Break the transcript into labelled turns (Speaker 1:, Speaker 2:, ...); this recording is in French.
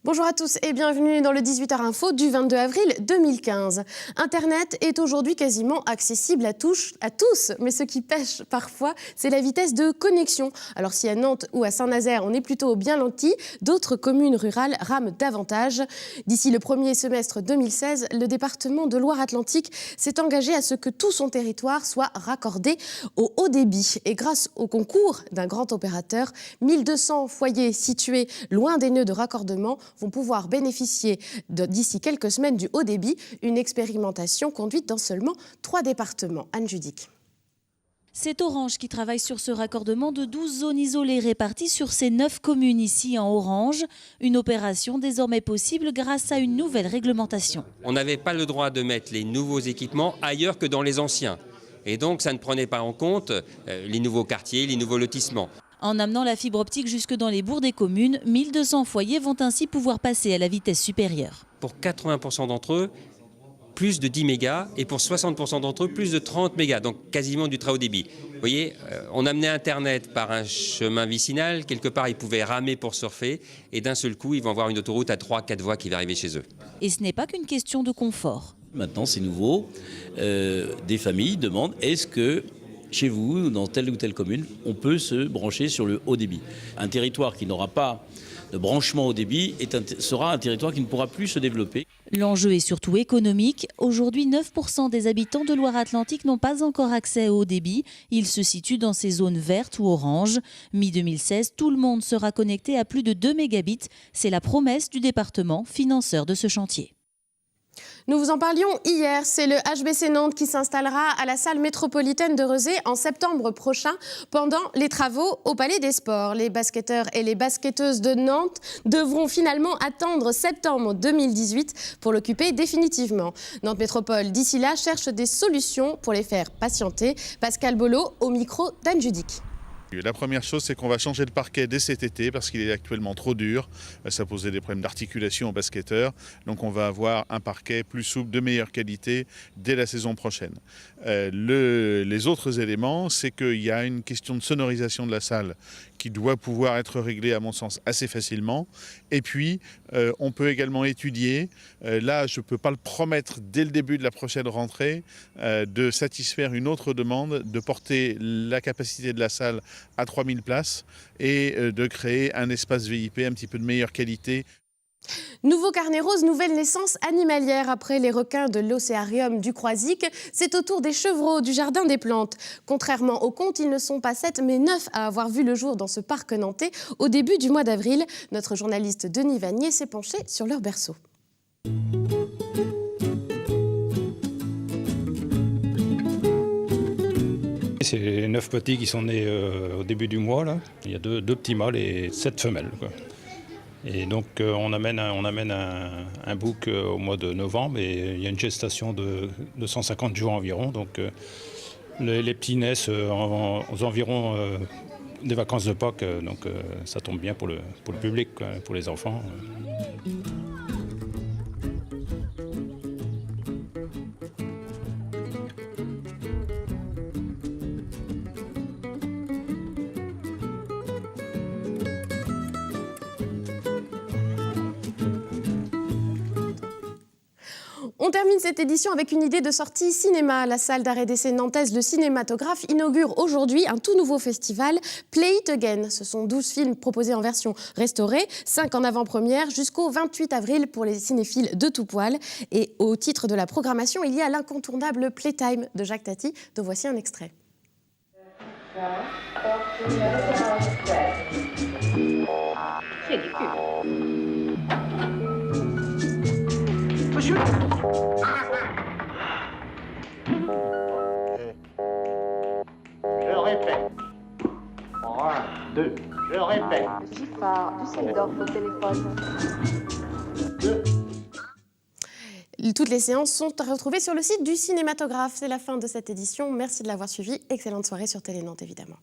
Speaker 1: Bonjour à tous et bienvenue dans le 18h Info du 22 avril 2015. Internet est aujourd'hui quasiment accessible à tous, mais ce qui pêche parfois, c'est la vitesse de connexion. Alors si à Nantes ou à Saint-Nazaire, on est plutôt bien lotis, d'autres communes rurales rament davantage. D'ici le premier semestre 2016, le département de Loire-Atlantique s'est engagé à ce que tout son territoire soit raccordé au haut débit. Et grâce au concours d'un grand opérateur, 1200 foyers situés loin des nœuds de raccordement vont pouvoir bénéficier d'ici quelques semaines du haut débit, une expérimentation conduite dans seulement 3 départements. Anne Judic.
Speaker 2: C'est Orange qui travaille sur ce raccordement de 12 zones isolées réparties sur ces 9 communes ici en Orange. Une opération désormais possible grâce à une nouvelle réglementation.
Speaker 3: On n'avait pas le droit de mettre les nouveaux équipements ailleurs que dans les anciens. Et donc ça ne prenait pas en compte les nouveaux quartiers, les nouveaux lotissements.
Speaker 2: En amenant la fibre optique jusque dans les bourgs des communes, 1200 foyers vont ainsi pouvoir passer à la vitesse supérieure.
Speaker 3: Pour 80% d'entre eux, plus de 10 mégas et pour 60% d'entre eux, plus de 30 mégas, donc quasiment du très haut débit. Vous voyez, on amenait Internet par un chemin vicinal, quelque part ils pouvaient ramer pour surfer et d'un seul coup ils vont avoir une autoroute à 3-4 voies qui va arriver chez eux.
Speaker 2: Et ce n'est pas qu'une question de confort.
Speaker 4: Maintenant c'est nouveau, des familles demandent est-ce que chez vous, dans telle ou telle commune, on peut se brancher sur le haut débit. Un territoire qui n'aura pas de branchement haut débit sera un territoire qui ne pourra plus se développer.
Speaker 2: L'enjeu est surtout économique. Aujourd'hui, 9% des habitants de Loire-Atlantique n'ont pas encore accès au haut débit. Ils se situent dans ces zones vertes ou oranges. Mi-2016, tout le monde sera connecté à plus de 2 mégabits. C'est la promesse du département, financeur de ce chantier.
Speaker 1: Nous vous en parlions hier, c'est le HBC Nantes qui s'installera à la salle métropolitaine de Rezé en septembre prochain pendant les travaux au Palais des Sports. Les basketteurs et les basketteuses de Nantes devront finalement attendre septembre 2018 pour l'occuper définitivement. Nantes Métropole, d'ici là, cherche des solutions pour les faire patienter. Pascal Bolo au micro d'Anne Judic.
Speaker 5: La première chose, c'est qu'on va changer le parquet dès cet été parce qu'il est actuellement trop dur. Ça posait des problèmes d'articulation aux basketteurs. Donc on va avoir un parquet plus souple, de meilleure qualité dès la saison prochaine. Les autres éléments, c'est qu'il y a une question de sonorisation de la salle qui doit pouvoir être réglée, à mon sens, assez facilement. Et puis, on peut également étudier, là je ne peux pas le promettre dès le début de la prochaine rentrée, de satisfaire une autre demande, de porter la capacité de la salle à 3000 places et de créer un espace VIP un petit peu de meilleure qualité.
Speaker 1: Nouveau carnet rose, nouvelle naissance animalière. Après les requins de l'Océarium du Croisic, c'est au tour des chevreaux du Jardin des Plantes. Contrairement aux contes, ils ne sont pas 7 mais 9 à avoir vu le jour dans ce parc nantais au début du mois d'avril. Notre journaliste Denis Vanier s'est penché sur leur berceau.
Speaker 6: C'est 9 petits qui sont nés au début du mois. Là. Il y a deux petits mâles et 7 femelles, quoi. Et donc on amène un bouc au mois de novembre et il y a une gestation de 150 jours environ. Donc les petits naissent aux environs des vacances de Pâques, donc ça tombe bien pour le public, quoi, pour les enfants.
Speaker 1: On termine cette édition avec une idée de sortie cinéma. La salle d'arrêt d'essai nantaise, le Cinématographe, inaugure aujourd'hui un tout nouveau festival, Play It Again. Ce sont 12 films proposés en version restaurée, 5 en avant-première, jusqu'au 28 avril pour les cinéphiles de tout poil. Et au titre de la programmation, il y a l'incontournable Playtime de Jacques Tati, dont voici un extrait.
Speaker 7: Je répète. 1, 2. Je répète.
Speaker 8: Giffard, Düsseldorf au téléphone.
Speaker 7: 2.
Speaker 1: Toutes les séances sont à retrouver sur le site du Cinématographe. C'est la fin de cette édition. Merci de l'avoir suivi. Excellente soirée sur Télé Nantes, évidemment.